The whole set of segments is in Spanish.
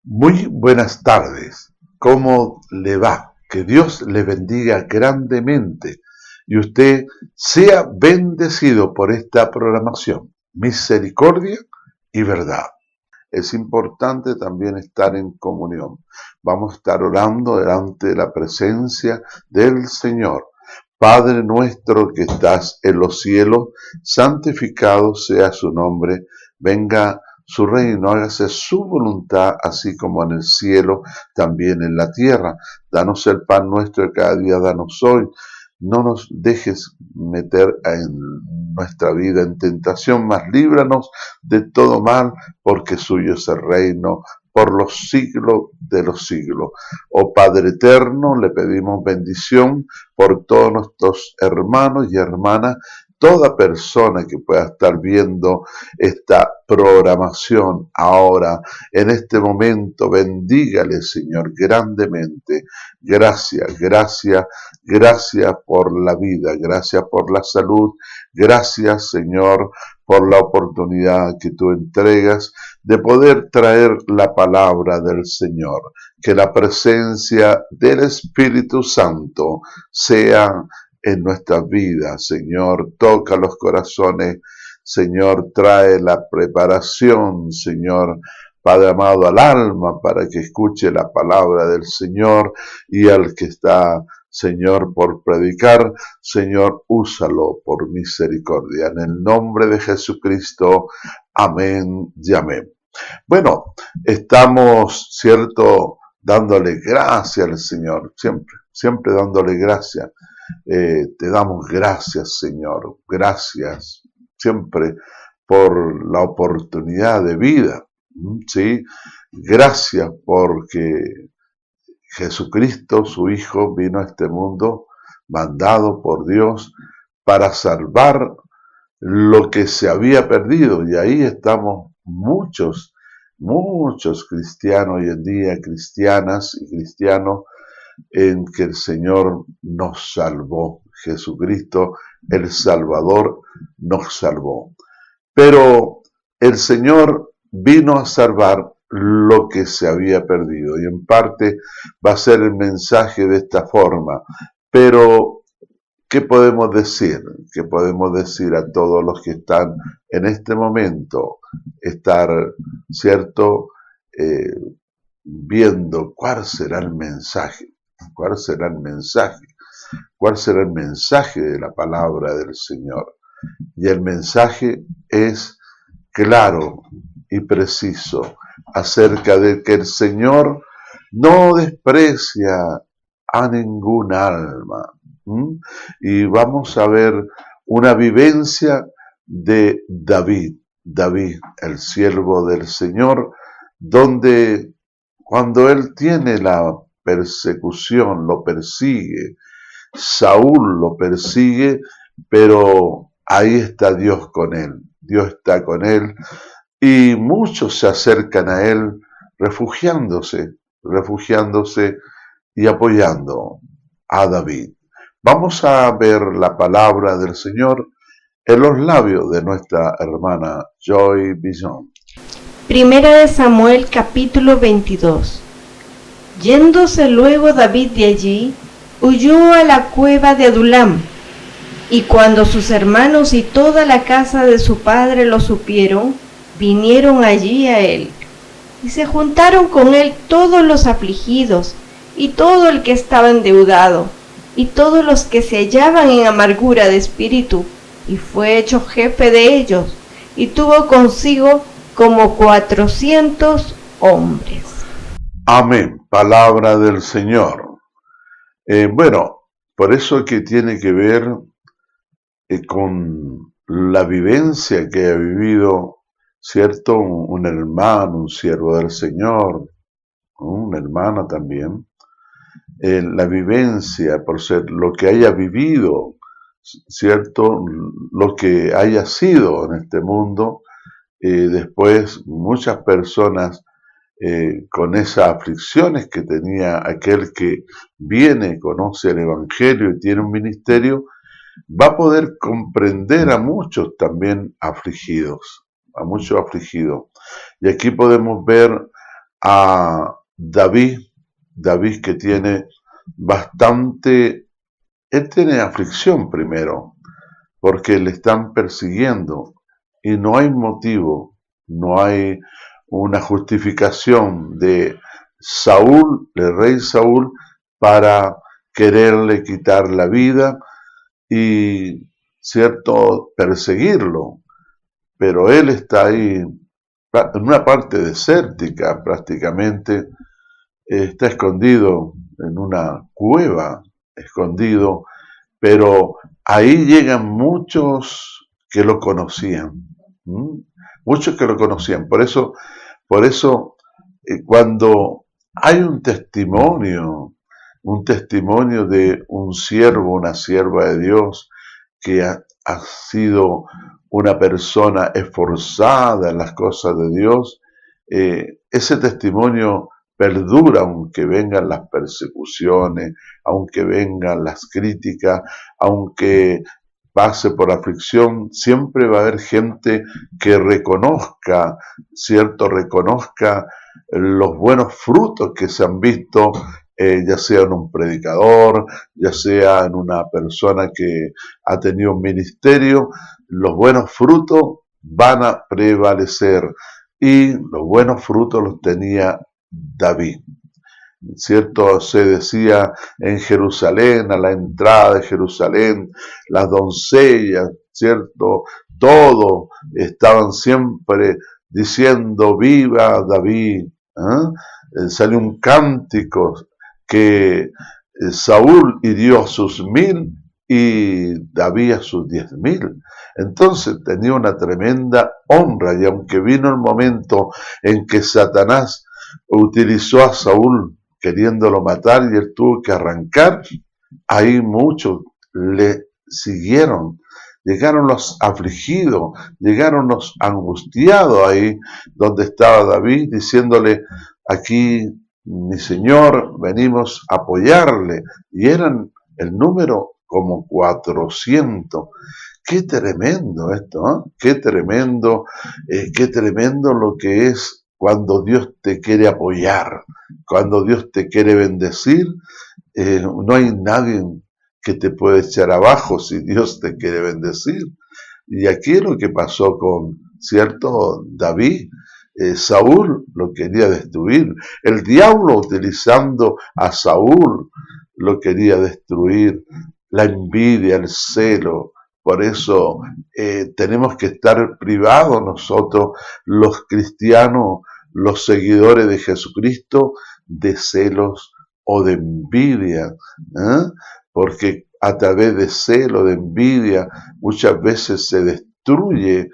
Muy buenas tardes. ¿Cómo le va? Que Dios le bendiga grandemente y usted sea bendecido por esta programación. Misericordia y verdad. Es importante también estar en comunión. Vamos a estar orando delante de la presencia del Señor. Padre nuestro que estás en los cielos, santificado sea su nombre, venga su reino, hágase su voluntad, así como en el cielo, también en la tierra. Danos el pan nuestro de cada día, danos hoy. No nos dejes meter en nuestra vida en tentación, mas líbranos de todo mal, porque suyo es el reino por los siglos de los siglos. Oh Padre eterno, le pedimos bendición por todos nuestros hermanos y hermanas, toda persona que pueda estar viendo esta programación ahora, en este momento, bendígale, Señor, grandemente. Gracias, gracias, gracias por la vida, gracias por la salud, gracias, Señor, por la oportunidad que tú entregas de poder traer la palabra del Señor. Que la presencia del Espíritu Santo sea en nuestras vidas, Señor. Toca los corazones, Señor. Trae la preparación, Señor. Padre amado, al alma para que escuche la palabra del Señor, y al que está, Señor, por predicar, Señor, úsalo por misericordia. En el nombre de Jesucristo, amén y amén. Bueno, estamos, cierto, dándole gracias al Señor, siempre, siempre dándole gracias. Te damos gracias, Señor, gracias siempre por la oportunidad de vida, ¿sí? Gracias porque Jesucristo, su Hijo, vino a este mundo mandado por Dios para salvar lo que se había perdido, y ahí estamos muchos cristianos hoy en día, cristianas y cristianos, en que el Señor nos salvó. Jesucristo, el Salvador, nos salvó. Pero el Señor vino a salvar lo que se había perdido, y en parte va a ser el mensaje de esta forma. Pero ¿qué podemos decir? ¿Qué podemos decir a todos los que están en este momento? Estar, ¿cierto? Viendo cuál será el mensaje. ¿Cuál será el mensaje? ¿Cuál será el mensaje de la palabra del Señor? Y el mensaje es claro y preciso acerca de que el Señor no desprecia a ningún alma. Y vamos a ver una vivencia de David, el siervo del Señor, donde cuando él tiene la persecución, lo persigue, Saúl lo persigue, pero ahí está Dios con él, Dios está con él, y muchos se acercan a él refugiándose y apoyando a David. Vamos a ver la palabra del Señor en los labios de nuestra hermana Joy Bison. Primera de Samuel capítulo 22. Yéndose luego David de allí, huyó a la cueva de Adulam. Y cuando sus hermanos y toda la casa de su padre lo supieron, vinieron allí a él. Y se juntaron con él todos los afligidos, y todo el que estaba endeudado, y todos los que se hallaban en amargura de espíritu, y fue hecho jefe de ellos, y tuvo consigo como 400 hombres. Amén, palabra del Señor. Bueno, por eso que tiene que ver con la vivencia que ha vivido, ¿cierto? Un hermano, un siervo del Señor, una hermana también. La vivencia, por ser lo que haya vivido, ¿cierto? Lo que haya sido en este mundo. Después muchas personas con esas aflicciones que tenía aquel que viene, conoce el Evangelio y tiene un ministerio, va a poder comprender a muchos también afligidos, a muchos afligidos. Y aquí podemos ver a David que tiene bastante, él tiene aflicción primero, porque le están persiguiendo y no hay motivo, no hay una justificación de Saúl, el rey Saúl, para quererle quitar la vida y, cierto, perseguirlo. Pero él está ahí en una parte desértica prácticamente, está escondido en una cueva, escondido, pero ahí llegan muchos que lo conocían, muchos que lo conocían. Por eso cuando hay un testimonio de un siervo, una sierva de Dios que ha sido una persona esforzada en las cosas de Dios, ese testimonio perdura aunque vengan las persecuciones, aunque vengan las críticas, aunque pase por aflicción, siempre va a haber gente que reconozca, reconozca los buenos frutos que se han visto, ya sea en un predicador, ya sea en una persona que ha tenido un ministerio, los buenos frutos van a prevalecer y los buenos frutos los tenía David. ¿Cierto? Se decía en Jerusalén, a la entrada de Jerusalén, las doncellas, ¿cierto? Todos estaban siempre diciendo viva David. Salió un cántico que Saúl hirió a sus 1000 y David a sus 10.000. Entonces tenía una tremenda honra, y aunque vino el momento en que Satanás utilizó a Saúl queriéndolo matar y él tuvo que arrancar, ahí muchos le siguieron. Llegaron los afligidos, llegaron los angustiados ahí donde estaba David, diciéndole: aquí, mi señor, venimos a apoyarle. Y eran el número como 400. Qué tremendo esto, ¿eh? Qué tremendo lo que es cuando Dios te quiere apoyar, cuando Dios te quiere bendecir. No hay nadie que te puede echar abajo si Dios te quiere bendecir. Y aquí es lo que pasó con, ¿cierto?, David. Saúl lo quería destruir. El diablo, utilizando a Saúl, lo quería destruir. La envidia, el celo. Por eso tenemos que estar privados nosotros, los cristianos, los seguidores de Jesucristo, de celos o de envidia, porque a través de celo, de envidia, muchas veces se destruye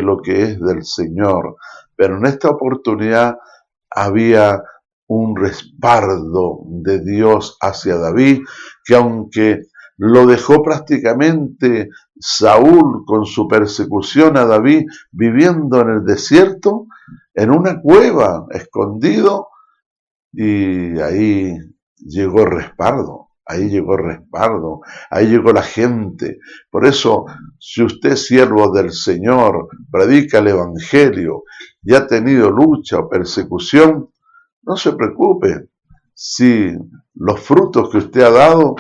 lo que es del Señor. Pero en esta oportunidad había un respaldo de Dios hacia David, que aunque lo dejó prácticamente Saúl con su persecución a David, viviendo en el desierto, en una cueva, escondido, y ahí llegó respaldo, ahí llegó la gente. Por eso, si usted es siervo del Señor, predica el Evangelio y ha tenido lucha o persecución, no se preocupe. Si los frutos que usted ha dado,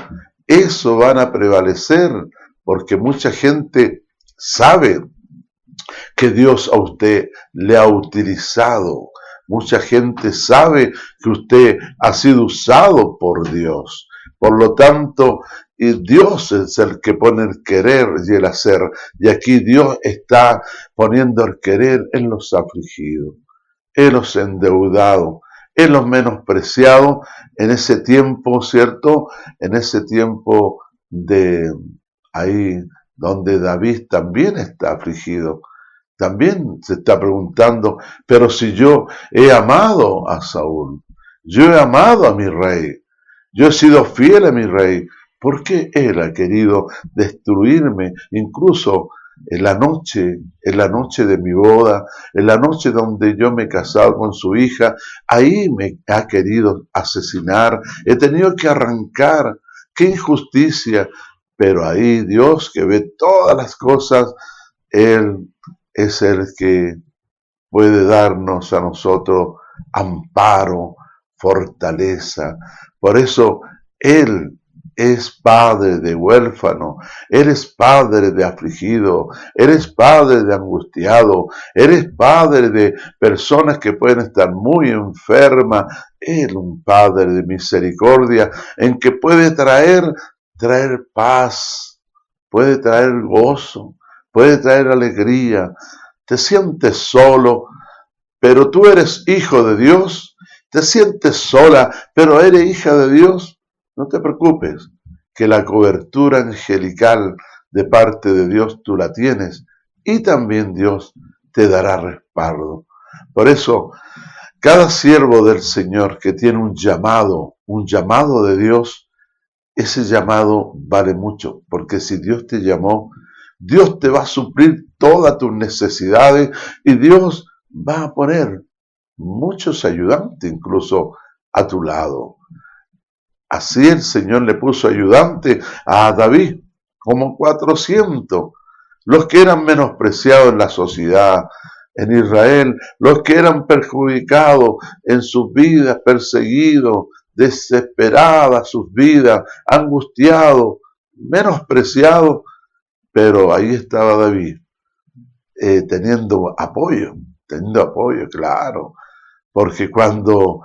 eso van a prevalecer, porque mucha gente sabe que Dios a usted le ha utilizado. Mucha gente sabe que usted ha sido usado por Dios. Por lo tanto, Dios es el que pone el querer y el hacer. Y aquí Dios está poniendo el querer en los afligidos, en los endeudados, en los menospreciados, en ese tiempo, ¿cierto? En ese tiempo de ahí donde David también está afligido. También se está preguntando, pero si yo he amado a Saúl, yo he amado a mi rey, yo he sido fiel a mi rey, ¿por qué él ha querido destruirme? Incluso en la noche de mi boda, en la noche donde yo me he casado con su hija, ahí me ha querido asesinar, he tenido que arrancar, qué injusticia, pero ahí Dios, que ve todas las cosas, Él es el que puede darnos a nosotros amparo, fortaleza. Por eso Él es padre de huérfano, Él es padre de afligido, Él es padre de angustiado, Él es padre de personas que pueden estar muy enfermas. Él, un padre de misericordia, en que puede traer paz, puede traer gozo, puede traer alegría. Te sientes solo, pero tú eres hijo de Dios. Te sientes sola, pero eres hija de Dios. No te preocupes, que la cobertura angelical de parte de Dios tú la tienes y también Dios te dará respaldo. Por eso, cada siervo del Señor que tiene un llamado de Dios, ese llamado vale mucho, porque si Dios te llamó, Dios te va a suplir todas tus necesidades y Dios va a poner muchos ayudantes incluso a tu lado. Así el Señor le puso ayudante a David, como 400, los que eran menospreciados en la sociedad, en Israel, los que eran perjudicados en sus vidas, perseguidos, desesperadas sus vidas, angustiados, menospreciados, pero ahí estaba David, teniendo apoyo, claro, porque cuando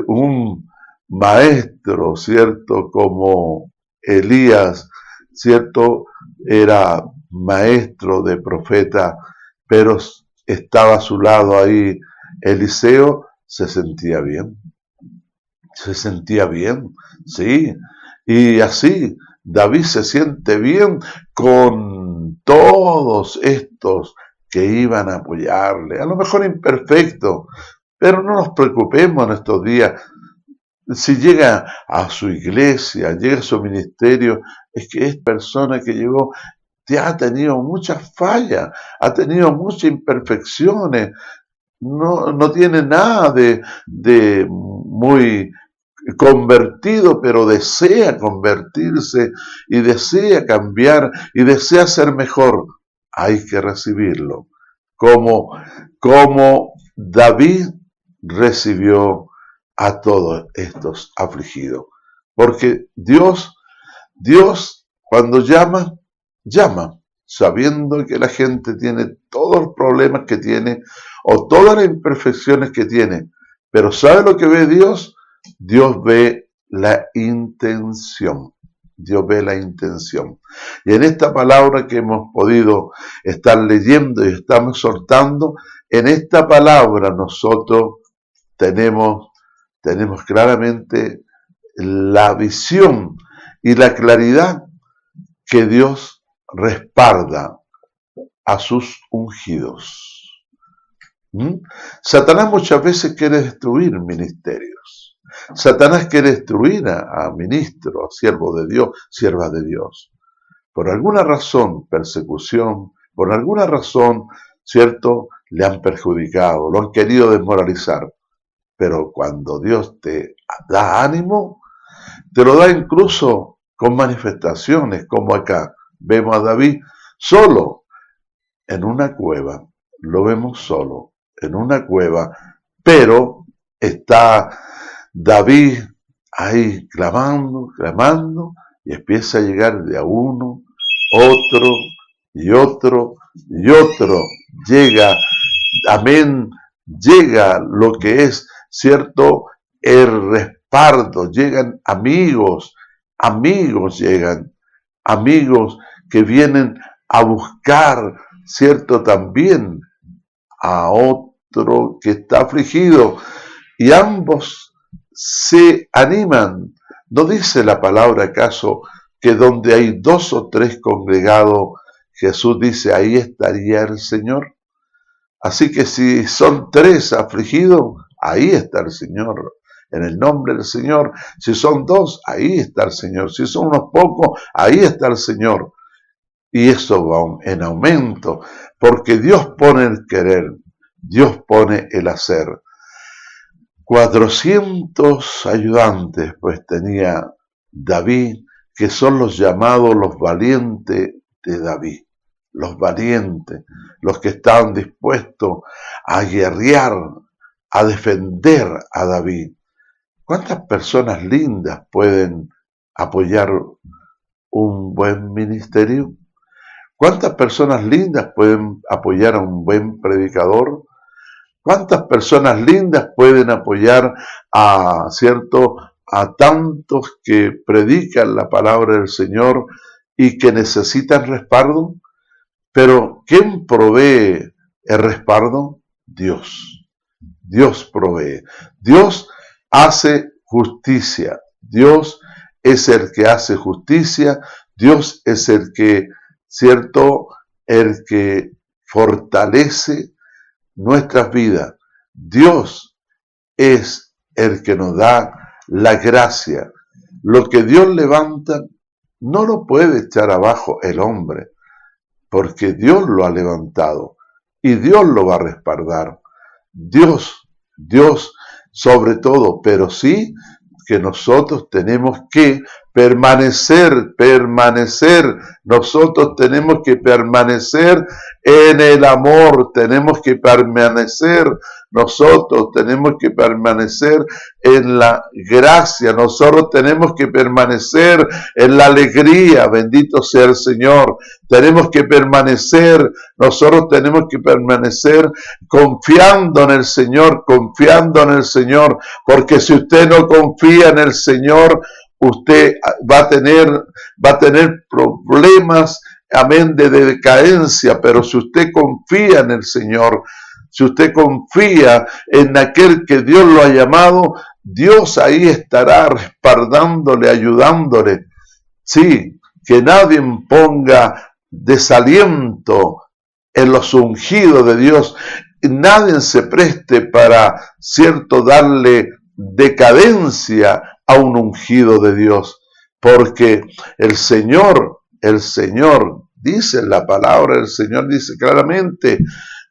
un maestro, ¿cierto?, como Elías, ¿cierto?, era maestro de profeta, pero estaba a su lado ahí Eliseo, se sentía bien, sí, y así David se siente bien con todos estos que iban a apoyarle, a lo mejor imperfecto, pero no nos preocupemos en estos días. Si llega a su iglesia, llega a su ministerio, es que es persona que llegó, ya ha tenido muchas fallas, ha tenido muchas imperfecciones, no tiene nada de muy convertido, pero desea convertirse y desea cambiar y desea ser mejor. Hay que recibirlo. Como David recibió a todos estos afligidos. Porque Dios cuando llama, sabiendo que la gente tiene todos los problemas que tiene o todas las imperfecciones que tiene. Pero ¿sabe lo que ve Dios? Dios ve la intención. Dios ve la intención. Y en esta palabra que hemos podido estar leyendo y estamos soltando, en esta palabra nosotros tenemos claramente la visión y la claridad que Dios respalda a sus ungidos. Satanás muchas veces quiere destruir ministerios. Satanás quiere destruir a ministros, a siervos de Dios, siervas de Dios. Por alguna razón, persecución, por alguna razón, ¿cierto?, le han perjudicado, lo han querido desmoralizar. Pero cuando Dios te da ánimo, te lo da incluso con manifestaciones, como acá. Vemos a David solo en una cueva, lo vemos solo en una cueva, pero está David ahí clamando, y empieza a llegar de a uno, otro, y otro, y otro. Llega, amén, llega lo que es, ¿cierto?, el respaldo. Llegan amigos llegan, amigos que vienen a buscar, ¿cierto?, también a otro que está afligido, y ambos se animan. ¿No dice la palabra acaso que donde hay 2 o 3 congregados, Jesús dice, ahí estaría el Señor? Así que si son 3 afligidos, ahí está el Señor, en el nombre del Señor. Si son 2, ahí está el Señor. Si son unos pocos, ahí está el Señor. Y eso va en aumento, porque Dios pone el querer, Dios pone el hacer. 400 ayudantes pues tenía David, que son los llamados los valientes de David. los valientes, los que estaban dispuestos a guerrear, a defender a David. ¿Cuántas personas lindas pueden apoyar un buen ministerio? ¿Cuántas personas lindas pueden apoyar a un buen predicador? ¿Cuántas personas lindas pueden apoyar a tantos que predican la palabra del Señor y que necesitan respaldo? Pero ¿quién provee el respaldo? Dios. Dios provee. Dios hace justicia. Dios es el que hace justicia. Dios es el que, el que fortalece nuestras vidas. Dios es el que nos da la gracia. Lo que Dios levanta no lo puede echar abajo el hombre, porque Dios lo ha levantado y Dios lo va a respaldar. Dios sobre todo, pero sí que nosotros tenemos que permanecer. Nosotros tenemos que permanecer en el amor, tenemos que permanecer, nosotros tenemos que permanecer en la gracia, nosotros tenemos que permanecer en la alegría, bendito sea el Señor, tenemos que permanecer, nosotros tenemos que permanecer confiando en el Señor, porque si usted no confía en el Señor, usted va a tener problemas, amén, de decadencia. Pero si usted confía en el Señor, si usted confía en aquel que Dios lo ha llamado, Dios ahí estará respaldándole, ayudándole. Sí, que nadie ponga desaliento en los ungidos de Dios. Nadie se preste para, darle decadencia a un ungido de Dios, porque el Señor dice en la palabra, el Señor dice claramente: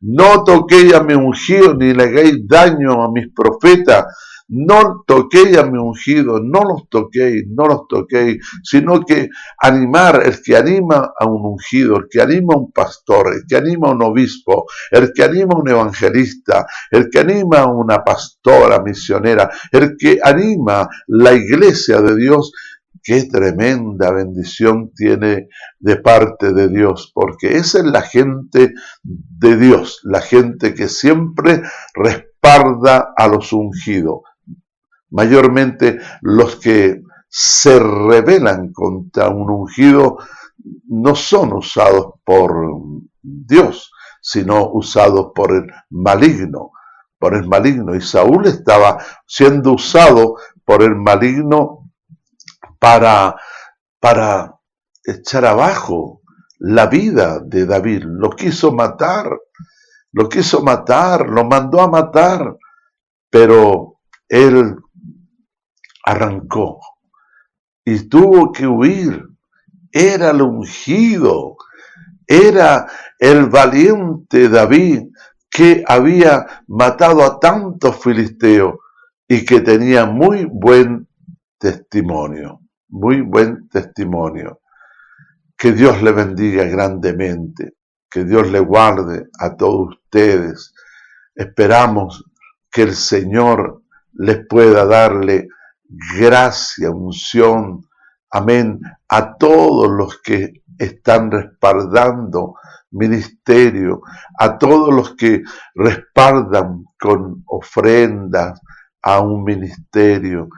no toquéis a mi ungido ni le hagáis daño a mis profetas. No toquéis a mi ungido, no los toquéis, sino que animar, el que anima a un ungido, el que anima a un pastor, el que anima a un obispo, el que anima a un evangelista, el que anima a una pastora misionera, el que anima la iglesia de Dios. Qué tremenda bendición tiene de parte de Dios, porque esa es la gente de Dios, la gente que siempre respalda a los ungidos. Mayormente los que se rebelan contra un ungido no son usados por Dios, sino usados por el maligno. Y Saúl estaba siendo usado por el maligno para echar abajo la vida de David. Lo quiso matar, lo mandó a matar, pero él arrancó y tuvo que huir. Era el ungido, era el valiente David que había matado a tantos filisteos y que tenía muy buen testimonio. Que Dios le bendiga grandemente, que Dios le guarde a todos ustedes. Esperamos que el Señor les pueda darle gracia, unción, amén, a todos los que están respaldando ministerio, a todos los que respaldan con ofrendas a un ministerio,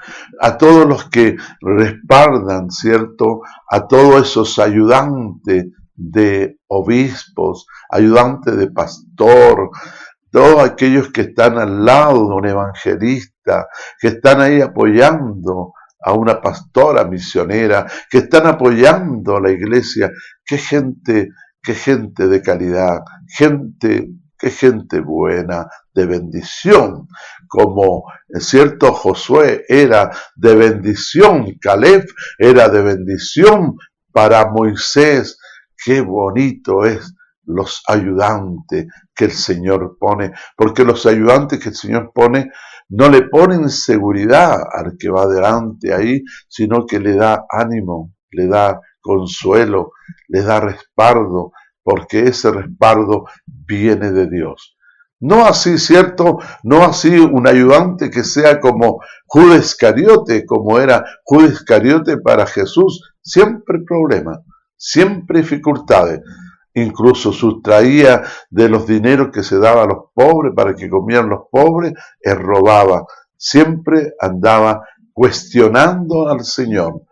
a todos los que respaldan, a todos esos ayudantes de obispos, ayudantes de pastor, todos aquellos que están al lado de un evangelista, que están ahí apoyando a una pastora misionera, que están apoyando a la iglesia. Qué gente de calidad, qué gente buena, de bendición, como Josué era de bendición, Caleb era de bendición para Moisés. Qué bonito es los ayudantes que el Señor pone, porque los ayudantes que el Señor pone no le ponen seguridad al que va adelante ahí, sino que le da ánimo, le da consuelo, le da respaldo porque ese respaldo viene de Dios. No así, ¿cierto? No así un ayudante que sea como Judas Iscariote, como era Judas Iscariote para Jesús. Siempre problemas, siempre dificultades. Incluso sustraía de los dineros que se daba a los pobres para que comieran los pobres, él robaba. Siempre andaba cuestionando al Señor.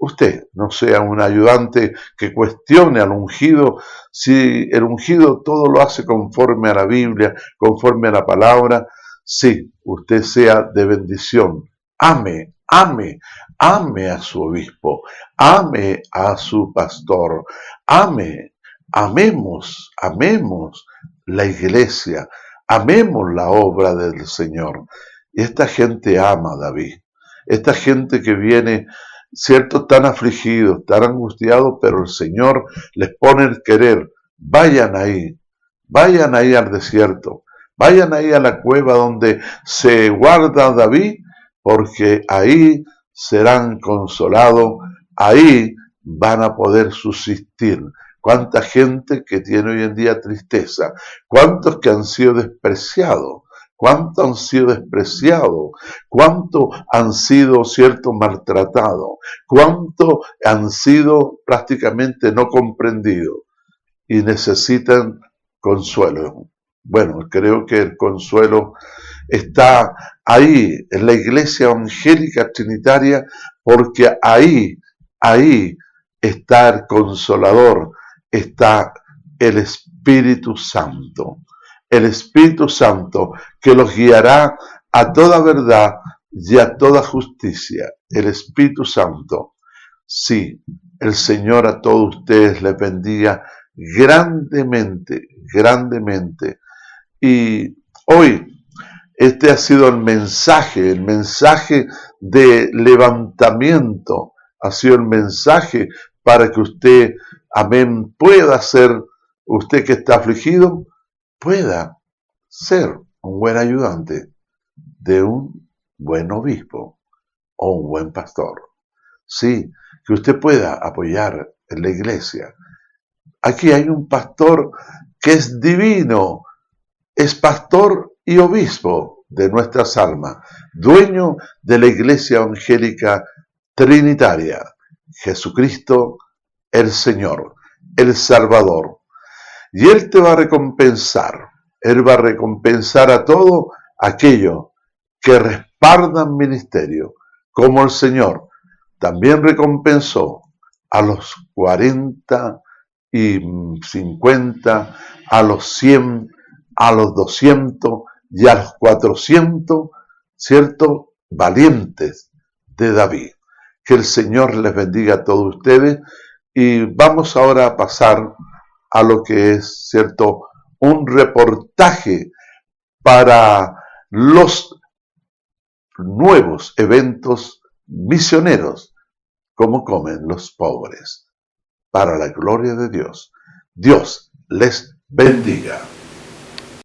Usted no sea un ayudante que cuestione al ungido, si el ungido todo lo hace conforme a la Biblia, conforme a la palabra. Sí, usted sea de bendición. Ame, ame, ame a su obispo, ame a su pastor, amemos la iglesia, amemos la obra del Señor. Y esta gente ama a David, esta gente que viene, cierto, tan afligidos, tan angustiados, pero el Señor les pone el querer. Vayan ahí al desierto, vayan ahí a la cueva donde se guarda David, porque ahí serán consolados, ahí van a poder subsistir. Cuánta gente que tiene hoy en día tristeza, cuántos que han sido despreciados, cuántos han sido despreciados, cuántos han sido, cierto, maltratados, cuántos han sido prácticamente no comprendidos y necesitan consuelo. Bueno, creo que el consuelo está ahí, en la Iglesia Evangélica Trinitaria, porque ahí está el Consolador, está el Espíritu Santo. El Espíritu Santo que los guiará a toda verdad y a toda justicia. El Espíritu Santo. Sí, el Señor a todos ustedes les bendiga grandemente, grandemente. Y hoy este ha sido el mensaje de levantamiento, ha sido el mensaje para que usted, amén, pueda ser, usted que está afligido, pueda ser un buen ayudante de un buen obispo o un buen pastor. Sí, que usted pueda apoyar en la iglesia. Aquí hay un pastor que es divino, es pastor y obispo de nuestras almas, dueño de la Iglesia Evangélica Trinitaria, Jesucristo el Señor, el Salvador. Y Él te va a recompensar, Él va a recompensar a todos aquellos que respaldan ministerio, como el Señor también recompensó a los 40 y 50, a los 100, a los 200 y a los 400, ¿cierto?, valientes de David. Que el Señor les bendiga a todos ustedes y vamos ahora a pasar a lo que es, ¿cierto?, un reportaje para los nuevos eventos misioneros, como comen los pobres. Para la gloria de Dios. Dios les bendiga.